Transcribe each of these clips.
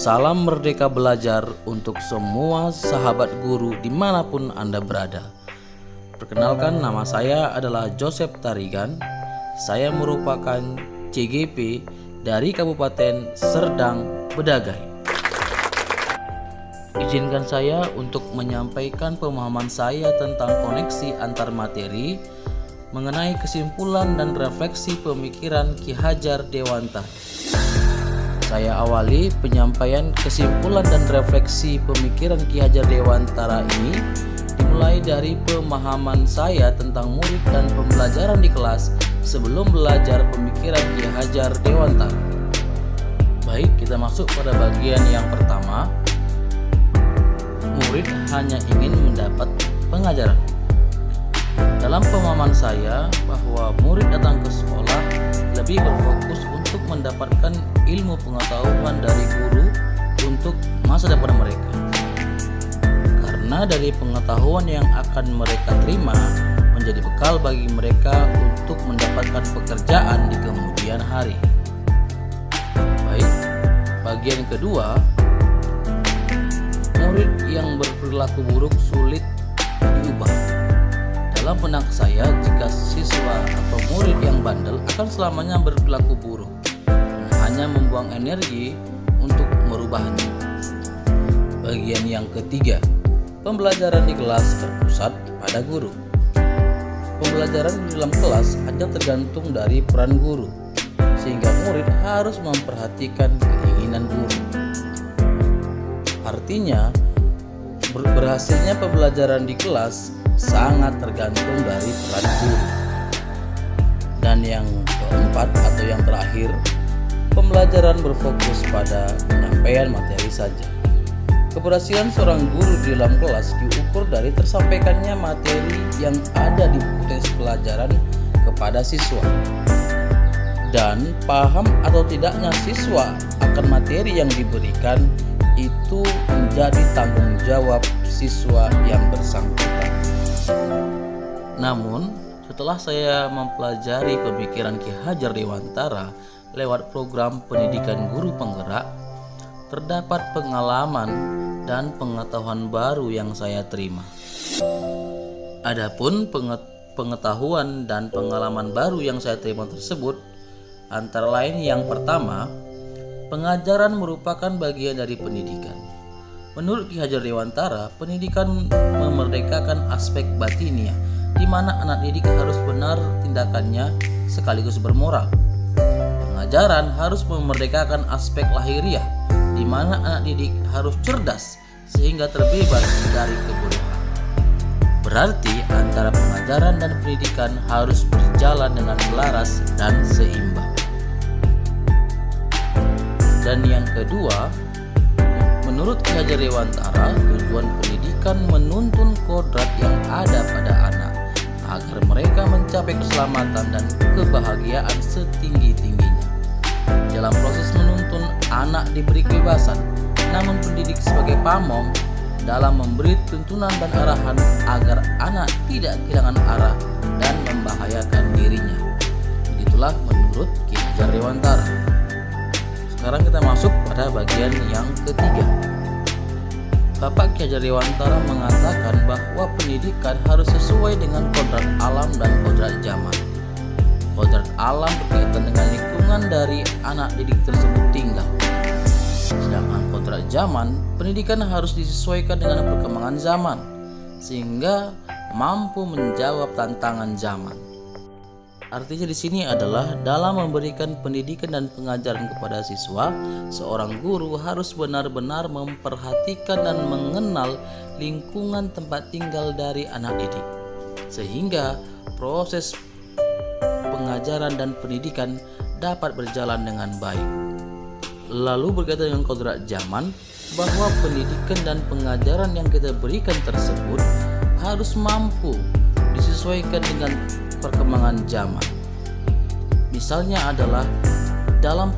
Salam merdeka belajar untuk semua sahabat guru dimanapun Anda berada. Perkenalkan, nama saya adalah Joseph Tarigan. Saya merupakan CGP dari Kabupaten Serdang, Bedagai. Izinkan saya untuk menyampaikan pemahaman saya tentang koneksi antar materi mengenai kesimpulan dan refleksi pemikiran Ki Hajar Dewantara. Saya awali penyampaian kesimpulan dan refleksi pemikiran Ki Hajar Dewantara ini dimulai dari pemahaman saya tentang murid dan pembelajaran di kelas sebelum belajar pemikiran Ki Hajar Dewantara. Baik, kita masuk pada bagian yang pertama. Murid hanya ingin mendapat pengajaran. Dalam pemahaman saya bahwa murid datang ke sekolah lebih berfokus untuk mendapatkan ilmu pengetahuan dari guru untuk masa depan mereka. Karena dari pengetahuan yang akan mereka terima menjadi bekal bagi mereka untuk mendapatkan pekerjaan di kemudian hari. Baik, bagian kedua, murid yang berperilaku buruk sulit diubah. Dalam benak saya, jika siswa atau murid yang bandel akan selamanya berperilaku buruk dan hanya membuang energi untuk merubahnya. Bagian yang ketiga, pembelajaran di kelas terpusat pada guru. Pembelajaran di dalam kelas hanya tergantung dari peran guru, sehingga murid harus memperhatikan keinginan guru. Artinya, berhasilnya pembelajaran di kelas sangat tergantung dari peran guru. Dan yang keempat atau yang terakhir, pembelajaran berfokus pada penyampaian materi saja. Keberhasilan seorang guru di dalam kelas diukur dari tersampaikannya materi yang ada di buku teks pelajaran kepada siswa. Dan paham atau tidaknya siswa akan materi yang diberikan itu menjadi tanggung jawab siswa yang bersangkutan. Namun, setelah saya mempelajari pemikiran Ki Hajar Dewantara lewat program pendidikan guru penggerak, terdapat pengalaman dan pengetahuan baru yang saya terima. Adapun pengetahuan dan pengalaman baru yang saya terima tersebut antara lain yang pertama, pengajaran merupakan bagian dari pendidikan. Menurut Ki Hajar Dewantara, pendidikan memerdekakan aspek batiniah, di mana anak didik harus benar tindakannya sekaligus bermoral. Pengajaran harus memerdekakan aspek lahiriah, di mana anak didik harus cerdas sehingga terbebas dari kebodohan. Berarti antara pengajaran dan pendidikan harus berjalan dengan selaras dan seimbang. Dan yang kedua, menurut Ki Hajar Dewantara, tujuan pendidikan menuntun kodrat yang ada pada anak agar mereka mencapai keselamatan dan kebahagiaan setinggi-tingginya. Dalam proses menuntun, anak diberi kebebasan, namun pendidik sebagai pamong dalam memberi tuntunan dan arahan agar anak tidak kehilangan arah dan membahayakan dirinya. Begitulah menurut Ki Hajar Dewantara. Sekarang kita masuk pada bagian yang ketiga. Bapak Ki Hajar Dewantara mengatakan bahwa pendidikan harus sesuai dengan kodrat alam dan kodrat zaman. Kodrat alam berkaitan dengan lingkungan dari anak didik tersebut tinggal. Sedangkan kodrat zaman, pendidikan harus disesuaikan dengan perkembangan zaman, sehingga mampu menjawab tantangan zaman. Artinya di sini adalah dalam memberikan pendidikan dan pengajaran kepada siswa, seorang guru harus benar-benar memperhatikan dan mengenal lingkungan tempat tinggal dari anak didik, sehingga proses pengajaran dan pendidikan dapat berjalan dengan baik. Lalu berkaitan dengan kodrat zaman, bahwa pendidikan dan pengajaran yang kita berikan tersebut harus mampu disesuaikan dengan perkembangan zaman. Misalnya adalah dalam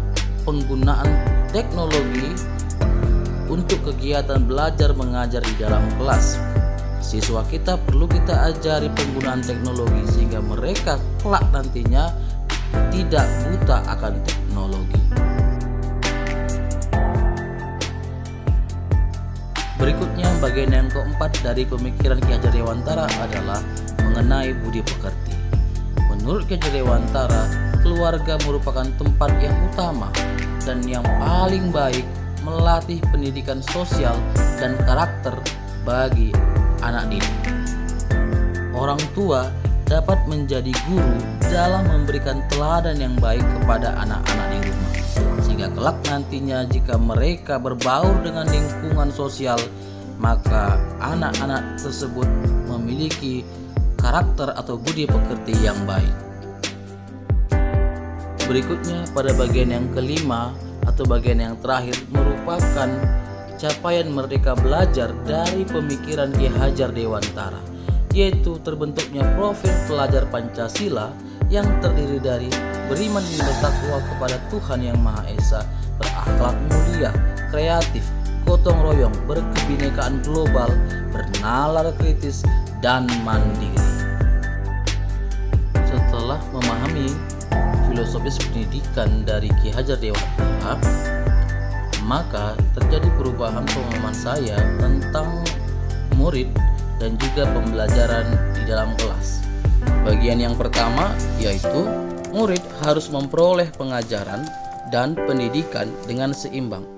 penggunaan teknologi untuk kegiatan belajar mengajar di dalam kelas. Siswa kita perlu kita ajari penggunaan teknologi sehingga mereka kelak nantinya tidak buta akan teknologi. dalam bagian yang keempat dari pemikiran Ki Hajar Dewantara adalah mengenai budi pekerti. Menurut Ki Hajar Dewantara, keluarga merupakan tempat yang utama dan yang paling baik melatih pendidikan sosial dan karakter bagi anak didik. Orang tua dapat menjadi guru dalam memberikan teladan yang baik kepada anak-anak di rumah, sehingga kelak nantinya jika mereka berbaur dengan lingkungan sosial, maka anak-anak tersebut memiliki karakter atau budi pekerti yang baik. Berikutnya pada bagian yang kelima atau bagian yang terakhir merupakan capaian merdeka belajar dari pemikiran Ki Hajar Dewantara, yaitu terbentuknya profil pelajar Pancasila yang terdiri dari beriman dan bertakwa kepada Tuhan Yang Maha Esa, berakhlak mulia, kreatif, gotong royong, berkebinekaan global, bernalar kritis, dan mandiri. Setelah memahami filosofis pendidikan dari Ki Hajar Dewantara, maka terjadi perubahan pemahaman saya tentang murid dan juga pembelajaran di dalam kelas. Bagian yang pertama yaitu murid harus memperoleh pengajaran dan pendidikan dengan seimbang.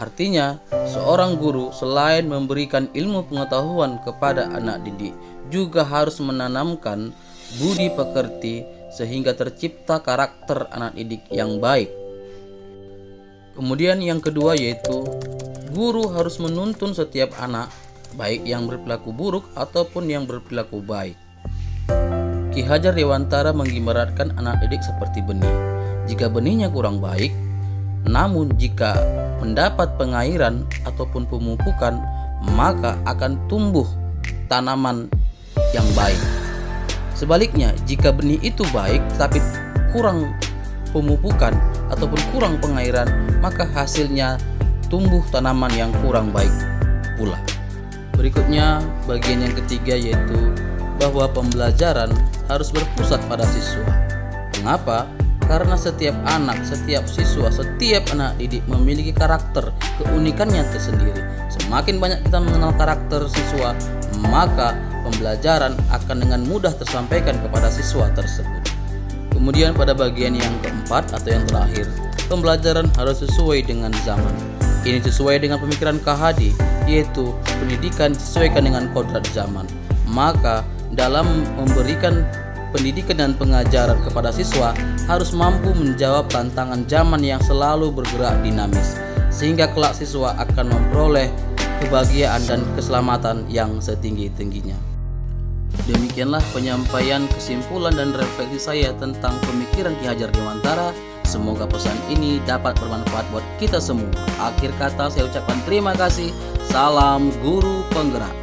Artinya, seorang guru selain memberikan ilmu pengetahuan kepada anak didik, juga harus menanamkan budi pekerti sehingga tercipta karakter anak didik yang baik. Kemudian yang kedua yaitu guru harus menuntun setiap anak, baik yang berperilaku buruk ataupun yang berperilaku baik. Ki Hajar Dewantara mengibaratkan anak didik seperti benih. Jika benihnya kurang baik, namun jika mendapat pengairan ataupun pemupukan, maka akan tumbuh tanaman yang baik. Sebaliknya, jika benih itu baik tapi kurang pemupukan ataupun kurang pengairan, maka hasilnya tumbuh tanaman yang kurang baik pula. Berikutnya, bagian yang ketiga yaitu bahwa pembelajaran harus berpusat pada siswa. Mengapa? Karena setiap anak, setiap siswa, setiap anak didik memiliki karakter, keunikannya tersendiri. Semakin banyak kita mengenal karakter siswa, maka pembelajaran akan dengan mudah tersampaikan kepada siswa tersebut. Kemudian pada bagian yang keempat atau yang terakhir, pembelajaran harus sesuai dengan zaman. Ini sesuai dengan pemikiran KHD, yaitu pendidikan disesuaikan dengan kodrat zaman. Maka dalam memberikan pendidikan dan pengajaran kepada siswa harus mampu menjawab tantangan zaman yang selalu bergerak dinamis, sehingga kelak siswa akan memperoleh kebahagiaan dan keselamatan yang setinggi-tingginya. Demikianlah penyampaian kesimpulan dan refleksi saya tentang pemikiran Ki Hajar Dewantara. Semoga pesan ini dapat bermanfaat buat kita semua. Akhir kata saya ucapkan terima kasih. Salam guru penggerak.